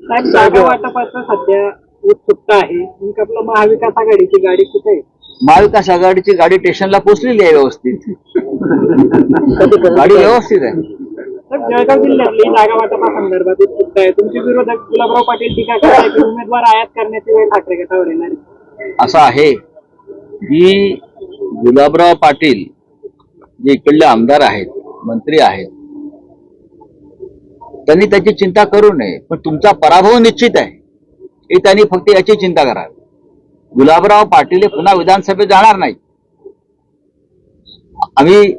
जागा वाटपाचं सध्या उत्सुकता आहे. नेमकं आपलं महाविकास आघाडीची गाडी कुठे आहे? महाविकास आघाडीची गाडी स्टेशनला पोहोचलेली आहे व्यवस्थित. गाडी व्यवस्थित आहे. तर जळगाव जिल्ह्यातली जागा वाटपासंदर्भात उत्सुकता आहे. तुमचे विरोधक गुलाबराव पाटील टीका करतात की उमेदवार आयात करण्याची वेळ ठाकरे गटावर येणार आहे. असं आहे की गुलाबराव पाटील जे इकडले आमदार आहेत, मंत्री आहेत, त्यांनी त्याची चिंता करू नये. पण तुमचा पराभव निश्चित आहे हे त्यांनी फक्त याची चिंता करावी. गुलाबराव पाटील हे पुन्हा विधानसभेत जाणार नाही. आम्ही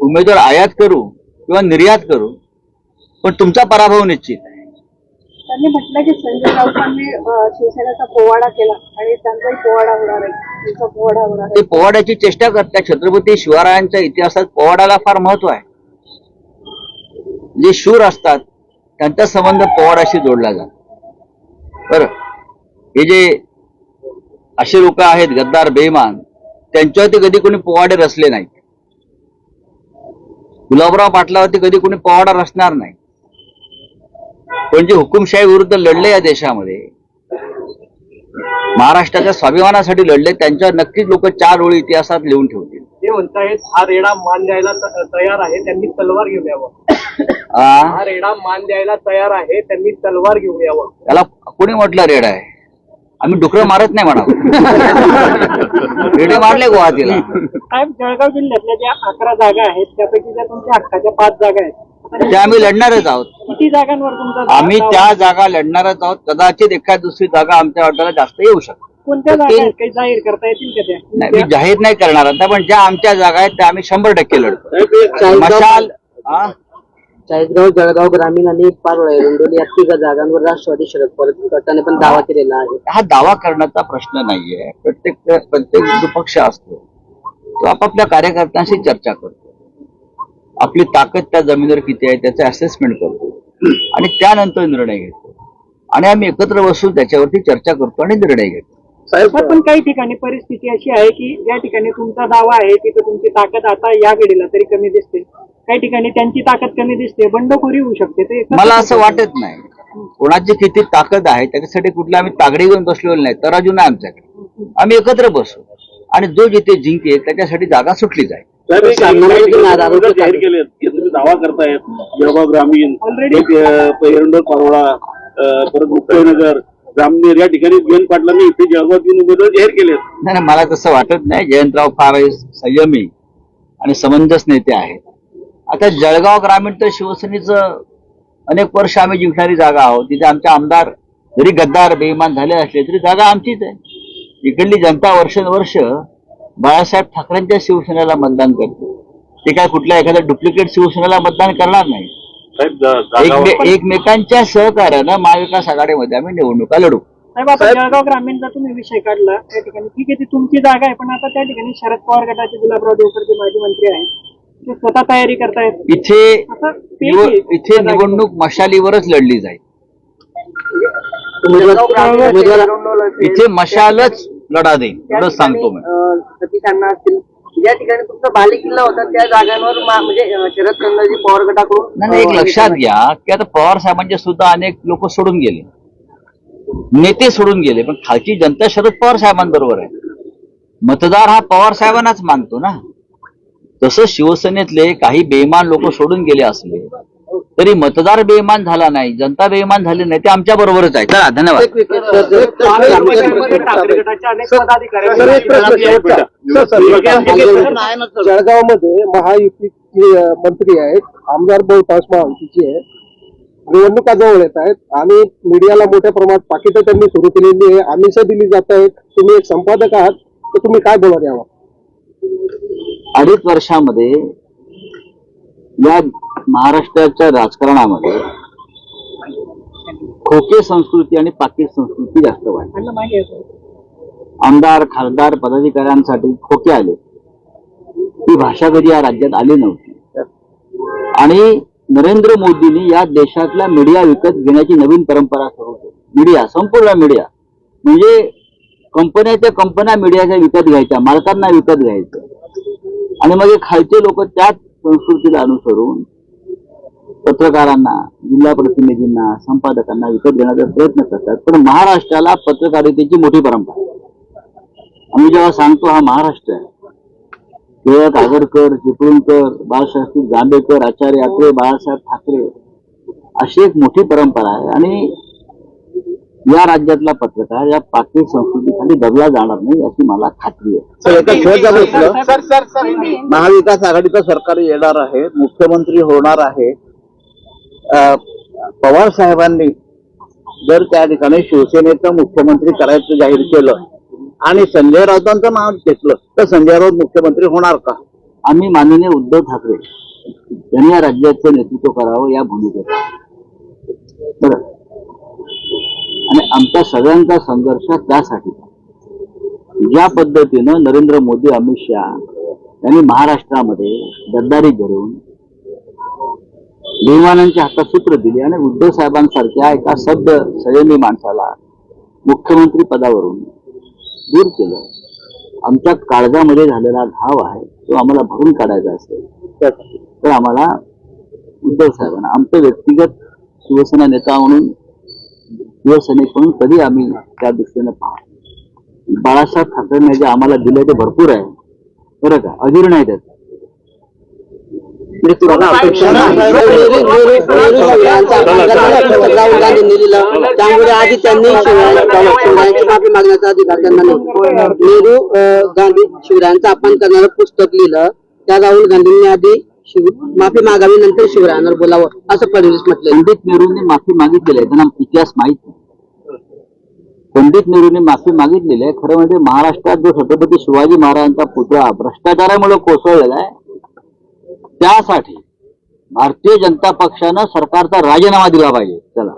उमेदवार आयात करू किंवा निर्यात करू, पण तुमचा पराभव निश्चित आहे. त्यांनी म्हटलं की संजय राऊतांनी शिवसेनेचा पोवाडा केला आणि त्यांचाही पोवाडा होणार आहे, तुमचा पोवाडा होणार आहे. ते पोवाड्याची चेष्टा करतात. छत्रपती शिवरायांच्या इतिहासात पोवाड्याला फार महत्व आहे. जे शूर असतात त्यांचा संबंध पोवाड्याशी जोडला जातो. बरं, हे जे असे लोक आहेत गद्दार बेईमान, त्यांच्यावरती कधी कोणी पोवाडे रचले नाहीत. गुलाबराव पाटलावरती कधी कोणी पोवाडा रचणार नाही. पण जे हुकुमशाही विरुद्ध लढले या देशामध्ये, महाराष्ट्राच्या स्वाभिमानासाठी लढले, त्यांच्यावर नक्कीच लोक 4 ओळी इतिहासात लिहून ठेवतील. ते म्हणतायत हा रेडा मान द्यायला तयार आहे, त्यांनी तलवार घेऊन यावं. हा रेडा मान द्यायला तयार आहे, त्यांनी तलवार घेऊन यावं. त्याला कोणी म्हटलं रेडा आहे? आम्ही डुकरं मारत नाही म्हणा. रेडे मारले गुवाहाटीला. साहेब, जळगाव जिल्ह्यातल्या ज्या 11 जागा आहेत त्यापैकी ज्या तुमच्या हक्काच्या 5 जागा आहेत, त्या आम्ही लढणारच आहोत. किती जागांवर तुमचा आम्ही त्या जागा लढणारच आहोत. कदाचित एखाद दुसरी जागा आमच्या वाट्याला जास्त येऊ शकते. कोणत्या जागा आहेत काही जाहीर करता येतील का त्या? नाही, मी जाहीर नाही करणार आता, पण ज्या आमच्या जागा आहेत त्या आम्ही 100% लढतो. मशाल चाळीसगाव, जळगाव ग्रामीण आणि पारोळा एरंडोली या 3 जागांवर राष्ट्रवादी शरद पवार गटाने पण दावा केलेला आहे. हा दावा करण्याचा प्रश्न नाहीये. प्रत्येक जो पक्ष असतो तो आपापल्या कार्यकर्त्यांशी चर्चा करतो. आपली ताकद त्या जमिनीवर किती आहे त्याचं असेसमेंट करतो आणि त्यानंतर निर्णय घेतो. आणि आम्ही एकत्र बसून त्याच्यावरती चर्चा करतो आणि निर्णय घेतो. पण काही ठिकाणी परिस्थिती अशी आहे की ज्या ठिकाणी तुमचा दावा आहे तिथे तुमची ताकद आता या घडीला तरी कमी दिसते, काही ठिकाणी त्यांची ताकद कमी दिसते, बंडखोरी होऊ शकते. ते मला असं वाटत नाही. कोणाची किती ताकद आहे त्याच्यासाठी कुठला आम्ही तागडी घेऊन बसलेलो नाही. तराजू नाही आमच्याकडे. आम्ही एकत्र बसू आणि जो जिथे जिंकेल त्याच्यासाठी जागा सुटली जाईल. जाहीर केले तुम्ही दावा करतायत जळगाव ग्रामीण, एरंडोल, पारोळा, परत मुक्ताईनगर, जामनेर या ठिकाणी जयंत पाटलांनी इथे जळगाव 3 उमेदवार जाहीर केले. नाही, मला तसं वाटत नाही. जयंतराव फार संयमी आणि समंजस नेते आहेत. आता जळगाव ग्रामीण तर शिवसेनेचं अनेक वर्ष आम्ही जिंकणारी जागा आहोत. तिथे आमचे आमदार जरी गद्दार बेईमान झाले असले तरी जागा आमचीच आहे. इकडली जनता वर्षानुवर्ष बाळासाहेब ठाकरेंच्या शिवसेनेला मतदान करते. ते काय कुठल्या एखाद्या डुप्लिकेट शिवसेनेला मतदान करणार नाही. एकमेकांच्या सहकार्यानं महाविकास आघाडीमध्ये आम्ही निवडणुका लढू. साहेब, आता जळगाव ग्रामीणचा तुम्ही विषय काढला त्या ठिकाणी ठीक आहे, ती तुमची जागा आहे, पण आता त्या ठिकाणी शरद पवार गटाचे गुलाबराव देवकर जे माजी मंत्री आहेत ते स्वतः तयारी करतायत. इथे निवडणूक मशालीवरच लढली जाईल. इथे मशालच लढा देईल एवढंच सांगतो मी. सतीशांना असतील ज्या ठिकाणी तुमचा बालेकिल्ला होता त्या जागांवर म्हणजे शरद पवार गटाकडून नाही, एक लक्षात घ्या की आता पवार साहेबांचे सुद्धा अनेक लोक सोडून गेले, नेते सोडून गेले, पण खालची जनता शरद पवार साहेबांबरोबर आहे. मतदार हा पवार साहेबांनाच मानतो ना. तसं शिवसेनेतले काही बेईमान लोक सोडून गेले असले तरी मतदार बेईमान झाला नाही, जनता बेईमान झाली नाही, ते आमच्या बरोबरच आहे. चला, धन्यवाद. जळगावमध्ये महायुती मंत्री आहेत, आमदार बहुतांश महायुतीचे आहेत. निवडणुका जवळ येत आहेत आणि मीडियाला मोठ्या प्रमाणात पाकिटं त्यांनी सुरू केलेली आहे, आमिष दिली जात आहेत. तुम्ही एक संपादक आहात तर तुम्ही काय बोलत यावं? 2.5 वर्षामध्ये या महाराष्ट्राच्या राजकारणामध्ये खोके संस्कृती आणि पाकिट संस्कृती जास्त वाढली. आमदार, खासदार, पदाधिकाऱ्यांसाठी खोके आले. ही भाषा कधी या राज्यात आली नव्हती. आणि नरेंद्र मोदींनी या देशातला मीडिया विकत घेण्याची नवीन परंपरा सुरू केली. मीडिया, संपूर्ण मीडिया म्हणजे कंपन्या मीडियाच्या विकत घ्यायच्या, मालकांना विकत घ्यायचं. आणि मग खालचे लोक त्याच संस्कृतीला अनुसरून पत्रकारांना, जिल्हा प्रतिनिधींना, संपादकांना विकत घेण्याचा प्रयत्न करतात. पण महाराष्ट्राला पत्रकारितेची मोठी परंपरा आहे. आम्ही जेव्हा सांगतो हा महाराष्ट्र आहे, टिळक, आगरकर, चिपळूणकर, बाळशास्त्री जांभेकर, आचार्य ठाकरे, बाळासाहेब ठाकरे अशी एक मोठी परंपरा आहे. आणि या राज्यातला पत्रकार या पाकिट संस्कृतीखाली दबला जाणार नाही अशी मला खात्री आहे. एका शेवटचा महाविकास आघाडीचं सरकार येणार आहे, मुख्यमंत्री होणार आहे. पवार साहेबांनी जर त्या ठिकाणी शिवसेनेचं मुख्यमंत्री करायचं जाहीर केलं आणि संजय राऊतांचं नाव घेतलं तर संजय राऊत मुख्यमंत्री होणार का? आम्ही माननीय उद्धव ठाकरे यांनी या राज्याचं नेतृत्व करावं या भूमिकेत. तर आणि आमच्या सगळ्यांचा संघर्ष त्यासाठी ज्या पद्धतीनं नरेंद्र मोदी, अमित शहा यांनी महाराष्ट्रामध्ये गद्दारी करून बेईमानांच्या हातात सूत्र दिली आणि उद्धव साहेबांसारख्या एका सभ्य संयमी माणसाला मुख्यमंत्री पदावरून दूर केलं. आमच्या काळजामध्ये झालेला घाव आहे तो आम्हाला भरून काढायचा असेल तर आम्हाला उद्धव साहेबांना आमचं व्यक्तिगत शिवसेना नेता म्हणून, शिवसैनिक म्हणून कधी आम्ही त्या दृष्टीने पाहतो. बाळासाहेब ठाकरेंनी जे आम्हाला दिले ते भरपूर आहे, बरं का, अजीर्ण आहे त्यात. राहुल गांधींनी दिलं त्यामुळे आधी त्यांनी शिवरायांची माफी मागण्याचा अधिकार त्यांना नाही. नेहरू गांधी शिवरायांचं अपमान करणारं पुस्तक लिहिलं, त्या राहुल गांधींनी आधी माफी मागावी नंतर शिवरायांवर बोलावं असं फडणवीस म्हटलं. पंडित नेहरूंनी माफी मागितलेली आहे, त्यांना इतिहास माहित नाही. पंडित नेहरूंनी माफी मागितलेली आहे. खरं म्हणजे महाराष्ट्रात जो छत्रपती शिवाजी महाराजांचा पुतळा भ्रष्टाचारामुळे कोसळलेला आहे त्यासाठी भारतीय जनता पक्षानं सरकारचा राजीनामा दिला पाहिजे. चला.